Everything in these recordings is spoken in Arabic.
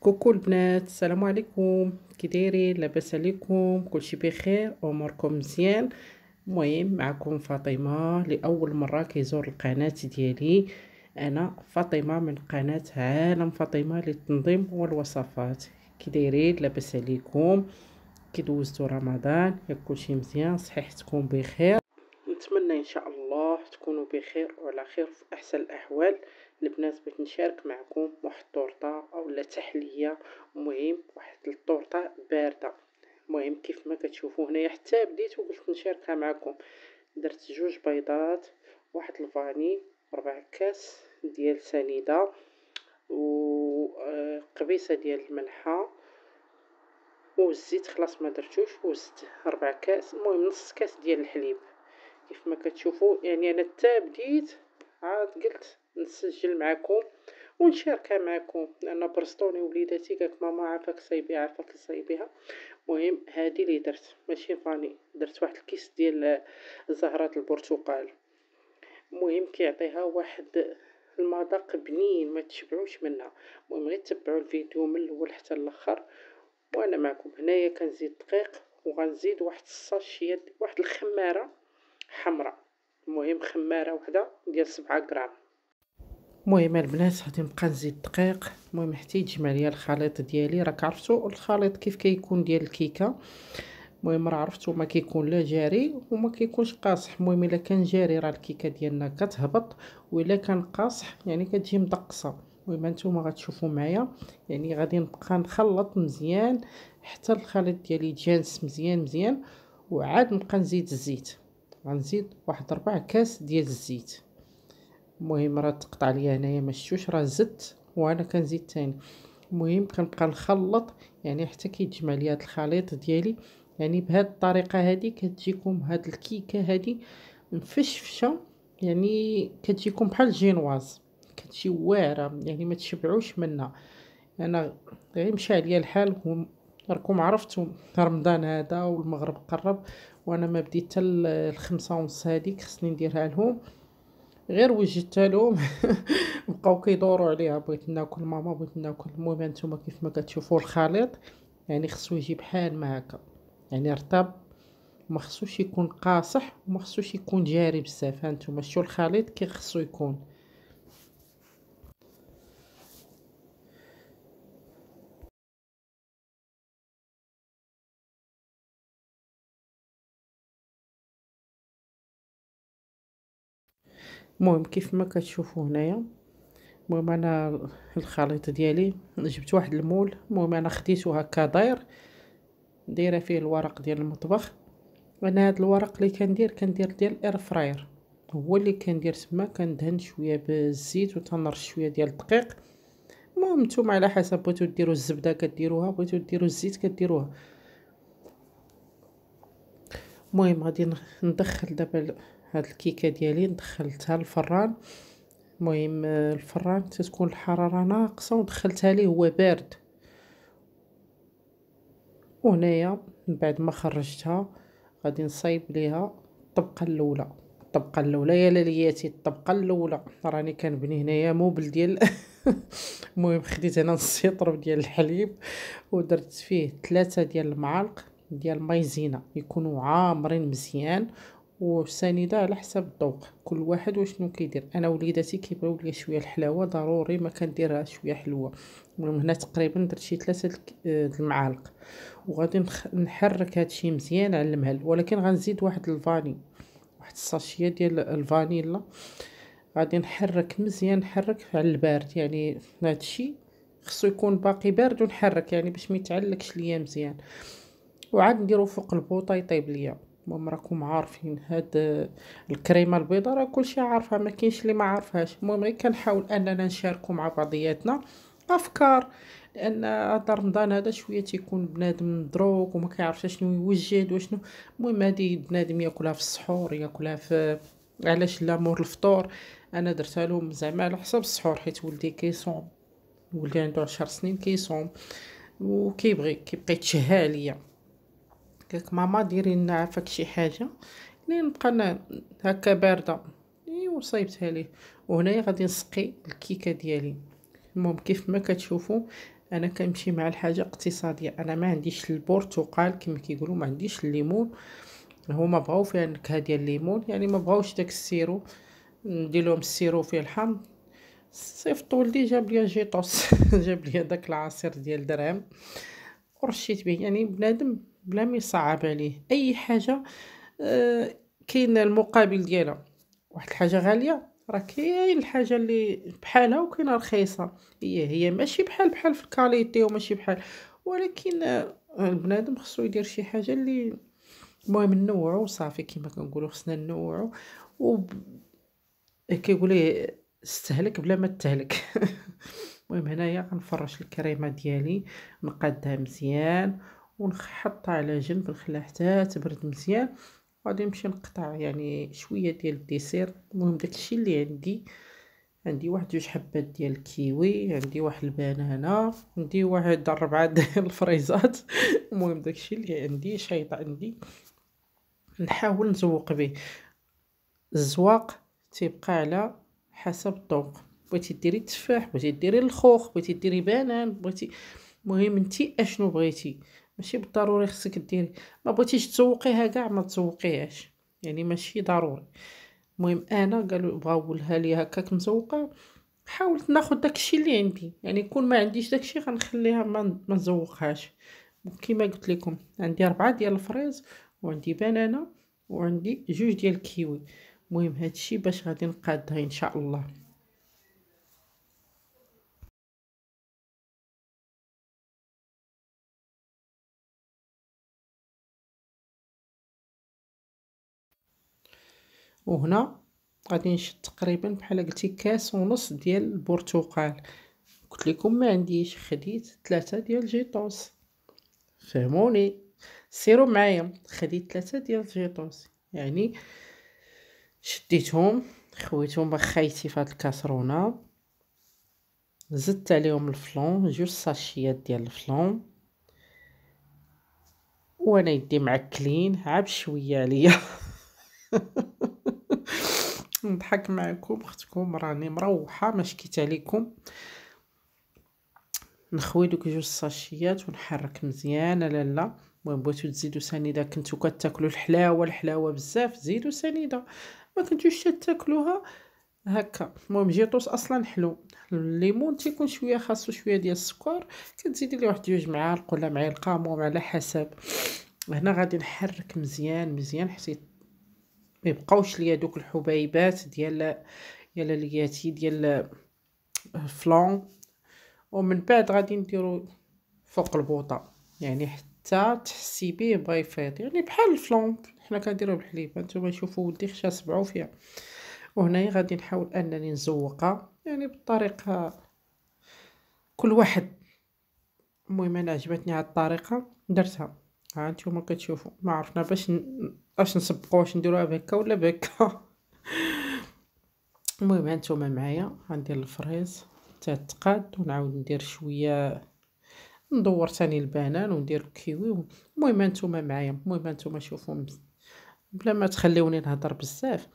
كوكو البنات، السلام عليكم. كي دايرين؟ لاباس عليكم؟ كلشي بخير؟ اموركم مزيان؟ المهم معكم فاطمه لاول مره كيزور القناه ديالي. انا فاطمه من قناه عالم فاطمه للتنظيم والوصفات. كي دايرين؟ لاباس عليكم؟ كي دوزتوا رمضان؟ ياك كلشي مزيان؟ صحيحتكم بخير؟ نتمنى ان شاء الله تكونوا بخير وعلى خير في احسن الاحوال. البنات بغيت نشارك معكم واحد الطورطه اولا تحليه. المهم واحد الطورطه بارده. المهم كيف ما كتشوفوا هنايا حتى بديت وقلت نشاركها معكم. درت 2 بيضات، واحد الفاني، 4 كاس ديال سنيده، و قبيصه ديال الملحه، والزيت خلاص ما درتوش، وزدت 4 كاس، المهم نص كاس ديال الحليب. كيف ما كتشوفوا يعني انا حتى بديت عاد قلت نسجل معكم ونشاركها معكم، لان برسطوني وليداتي قالت ماما عافاك صايبيها عافاك صايبيها. المهم هذه اللي درت، ماشي فاني، درت واحد الكيس ديال زهرات البرتقال. المهم كيعطيها واحد المذاق بنين ما تشبعوش منها. المهم غير تبعوا الفيديو من الاول حتى الاخر. وانا معكم هنايا كنزيد دقيق، وغنزيد واحد الساشيه واحد الخماره حمراء. المهم خماره وحده ديال 7 غرام. المهم البنات غادي نبقى نزيد دقيق، المهم حتى يتجمع ليا الخليط ديالي. راك عرفتوا الخليط كيف كيكون ديال الكيكه. المهم راه عرفتوا ما كيكون لا جاري وما كيكونش قاصح. المهم الا كان جاري راه الكيكه ديالنا كتهبط، والا كان قاصح يعني كتجي مدقصه. المهم نتوما غتشوفوا معايا، يعني غادي نبقى نخلط مزيان حتى الخليط ديالي يتجانس مزيان مزيان. وعاد نبقى نزيد الزيت، غنزيد واحد 4 كاس ديال الزيت. المهم راه تقطع ليا هنايا ما شفتوش، راه زدت وانا كنزيد تاني. المهم كنبقى نخلط يعني حتى كيتجمع ليا هاد الخليط ديالي. يعني بهاد الطريقه هادي كتجيكم هاد الكيكه هادي مفشفشه، يعني كتجيكم بحال الجينواز، كتجي واعره يعني ما تشبعوش منها. انا غير مشى عليا الحال راكم عرفتوا رمضان هذا والمغرب قرب، وانا ما بديت حتى ال5:30 هذيك خصني نديرها لهم. غير وجدتها لهم بقاو كيدوروا عليها، بغيت ناكل ماما بغيت ناكل. المهم نتوما كيف ما كتشوفوا الخليط يعني خصو يجي بحال ما هكا، يعني رطب، ما خصوش يكون قاصح وما خصوش يكون جاري بزاف. هانتوما شتو الخليط كي خصو يكون. المهم كيف ما كتشوفوا هنايا، المهم انا الخليط ديالي جبت واحد المول. المهم انا خديته هكا دايره فيه الورق ديال المطبخ. انا هاد الورق اللي كندير ديال اير فراير، هو اللي كندير تما. كندهن شويه بالزيت وتنرش شويه ديال الدقيق. المهم نتوما على حسب، بغيتو ديروا الزبده كديروها، بغيتو ديروا الزيت كديروها. المهم غادي ندخل دابا هاد الكيكه ديالي ندخلتها للفران. المهم الفران تتكون الحراره ناقصه ودخلتها ليه هو بارد. وهنايا من بعد ما خرجتها غادي نصايب ليها الطبقه الاولى. الطبقه الاولى يا لالياتي، الطبقه الاولى راني كنبني هنايا موبل ديال المهم خديت هنا نص يطرب ديال الحليب، ودرت فيه 3 ديال المعالق ديال مايزينا يكونوا عامرين مزيان، وسنيده على حسب الذوق كل واحد وشنو كيدير. انا وليداتي كيبغيو ليا شويه الحلاوه، ضروري ما كنديرها شويه حلوه. المهم هنا تقريبا درت شي 3 المعالق. وغادي نحرك هادشي مزيان على المهل، ولكن غنزيد واحد الفاني، واحد الساشيه ديال الفانيلا. غادي نحرك مزيان، نحرك على البارد، يعني هادشي خصو يكون باقي بارد ونحرك يعني باش ما يتعلقش ليا مزيان. وعاد نديرو فوق البوطه يطيب ليا. المهم راكم عارفين هاد الكريمه البيضاء راه كلشي عارفها، ما كاينش اللي ما عارفهاش. المهم غير كنحاول اننا نشاركو مع بعضياتنا افكار، لان هذا رمضان هذا شويه تيكون بنادم مدروك وما كيعرفش شنو يوجد وشنو. المهم هادي بنادم ياكلها في السحور، ياكلها في علاش لا مور الفطور. انا درتها لهم زعما على حساب السحور، حيت ولدي كيصوم، ولدي عنده 10 سنين كيصوم كيبقى يتشهى عليا. قالك ماما ديري لنا عافاك شي حاجه اللي نبقى هكا بارده. ايوا صايبتها ليه. وهنايا غادي نسقي الكيكه ديالي. المهم كيف ما كتشوفوا انا كنمشي مع الحاجه اقتصاديه. انا ما عنديش البرتقال كما كيقولوا، ما عنديش الليمون. هما بغاو فيها النكهه ديال الليمون، يعني ما بغاوش داك السيرو. ندير لهم السيرو فيه الحامض. صيفط ولدي جاب لي جيتوس جاب لي داك العصير ديال درهم ورشيت به. يعني بنادم بلا ما يصعب عليه اي حاجه كاين المقابل ديالها. واحد الحاجه غاليه راه كاين الحاجه اللي بحالها وكاينه رخيصه. هي ماشي بحال في الكاليتي وماشي بحال، ولكن البنادم خصو يدير شي حاجه اللي المهم نوعو صافي. كما كنقولوا خصنا نوعو و كيقولوا استهلك بلا ما تهلك المهم هنايا غنفرش الكريمه ديالي، نقادها مزيان ونحطها على جنب، نخليها حتى تبرد مزيان. غادي نمشي نقطع يعني شويه ديال الديسير. المهم داكشي اللي عندي واحد جوج حبات ديال الكيوي، عندي واحد البنانه، عندي واحد 4 ديال الفريزات المهم داكشي اللي عندي شايط عندي نحاول نزوق به. الزواق تيبقى على حسب الذوق. بغيتي ديري التفاح، بغيتي ديري الخوخ، بغيتي ديري بنان، بغيتي المهم نتي اشنو بغيتي. ماشي بالضروري خصك ديري، ما بغيتيش تزوقيها كاع ما تزوقيهاش، يعني ماشي ضروري. المهم انا قالوا بغاولها لي هكاك مزوقه، حاولت ناخذ داكشي اللي عندي. يعني كون ما عنديش داكشي غنخليها ما نزوقهاش. كيما قلت لكم عندي 4 ديال الفريز وعندي بنانه وعندي جوج ديال الكيوي. المهم هادشي باش غادي نقادها ان شاء الله. وهنا غادي نشد تقريبا بحال قلتي كاس ونص ديال البرتقال. قلت لكم ما عنديش، خديت 3 ديال جيتوس. فهموني، سيروا معايا. خديت 3 ديال الجيتوس، يعني شديتهم خويتهم بخيتي في هاد الكاسرونه، زدت عليهم الفلون، جوج ساشيات ديال الفلون، وانا يدي معكلين عاب شويه عليا نضحك معكم اختكم راني مروحه ما شكيت عليكم. نخوي دوك جوج ساشيات ونحرك مزيان. لا المهم بغيتو تزيدو سنيده، كنتو كتاكلوا الحلاوه بزاف زيدوا سنيده، ما كنتوش تاكلوها هكا. المهم جيتوس اصلا حلو. الليمون تيكون شويه خاصو شويه ديال السكر، كتزيدي ليه واحد جوج معالق ولا معلقه المهم على حسب. هنا غادي نحرك مزيان حتى ما يبقاوش ليا دوك الحبيبات ديال الياتي ديال الفلون. ومن بعد غادي نديرو فوق البوطه، يعني حتى تحسي بيه بغا يفيض، يعني بحال الفلون حنا كنديروه بالحليب. نتوما شوفوا ولدي خشى صبعو فيها. وهنايا غادي نحاول انني نزوقها يعني بالطريقه كل واحد. المهم انا عجبتني هاد الطريقه درتها. ها نتوما كتشوفوا، ما عرفنا باش نسبقوا واش نديروها بهكا ولا بهكا المهم هانتوما معايا غندير الفريز حتى تقاد، ونعاود ندير شويه ندور تاني البنان وندير الكيوي. المهم هانتوما معايا. المهم هانتوما شوفوا بلا ما تخليوني نهضر بزاف،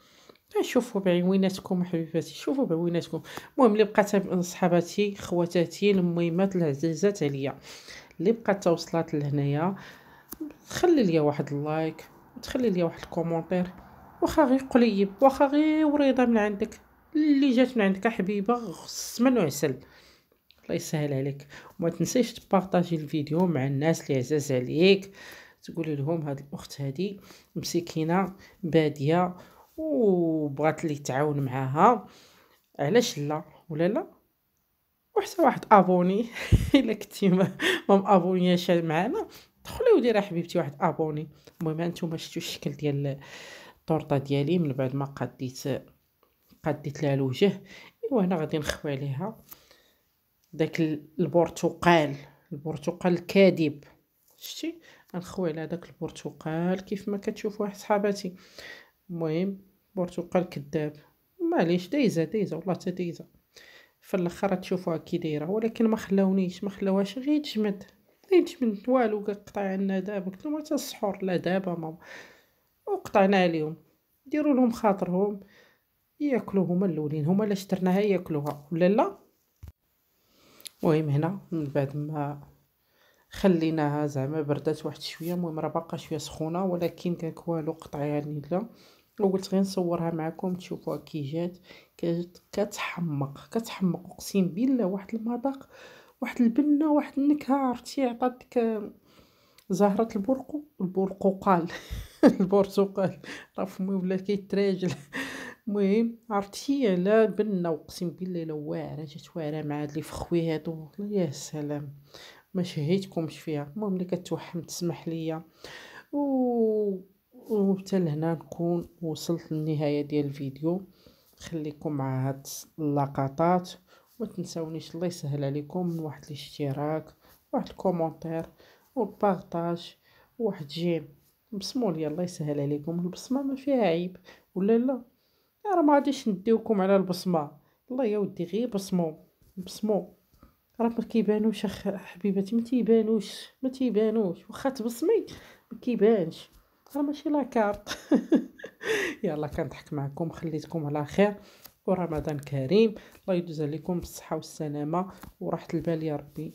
شوفوا بعيناتكم حبيباتي، شوفوا بعيناتكم. المهم اللي بقات صحاباتي خواتاتي المهمات العزيزات عليا، اللي بقات توصلات لهنايا خلي ليا واحد اللايك، تخلي ليا واحد الكومونتير، واخا غير قليب، واخا غير وريضه من عندك اللي جات من عندك حبيبه السمن وعسل. الله يسهل عليك. وما تنسيش تبارطاجي الفيديو مع الناس اللي عزاز عليك، تقولي لهم هاد الاخت هادي مسكينه باديه وبغات اللي تعاون معاها، علاش لا ولا لا. وحتى واحد ابوني الا كنتي ما ابونياش معانا دخلي وديري حبيبتي واحد ابوني. المهم هانتوما شفتوا الشكل ديال الطورطه ديالي من بعد ما قديت لها الوجه. ايوا هنا غادي نخوي عليها داك البرتقال الكاذب. شتي غنخوي على داك البرتقال كيف ما كتشوفوا واحد صحاباتي. المهم برتقال كذاب، معليش دايزه والله حتى دايزه. في الاخر تشوفوها كي دايره، ولكن ما خلاوهاش غير تجمد والو. قطع عنا دابا قلت لهم حتى السحور لا دابا ماما، وقطعنا عليهم. ديروا لهم خاطرهم ياكلوا هما الاولين، هما لا شترناها ياكلوها ولا لا. المهم هنا من بعد ما خليناها زعما بردات واحد شويه، المهم راه باقا شويه سخونه ولكن داك والو قطع يعني لا. وقلت غير نصورها معكم تشوفوها كي جات. كتحمق اقسم بالله، واحد المذاق، واحد البنه، واحد النكهه، عرفتي عطات ديك زهره البرقوقال البرتقال، راه فمي ولا كيتراجل. المهم عرفتي على بنه، وقسم بالله الا واعره، جات واعره مع هاد لي فخوي هادو، يا سلام ما شهيتكمش فيها. المهم ملي كتوحم تسمح ليا و وحتى لهنا نكون وصلت للنهاية ديال الفيديو. خليكم مع هاد اللقطات، وما تنساونيش الله يسهل عليكم من واحد الاشتراك، واحد الكومونتير، والبارطاج، وواحد جيم. بصموا لي الله يسهل عليكم، البصمه ما فيها عيب ولا لا؟ راه ما غاديش نديوكم على البصمه، الله يا ودي غير بصموا بصموا. راه ما كيبانوش حبيباتي، ما تيبانوش واخا تبصمي ما كيبانش، راه ماشي لاكارت. يلا كنضحك معكم، خليتكم على خير، ورمضان كريم، الله يدوز عليكم بالصحه والسلامه وراحه البال يا ربي.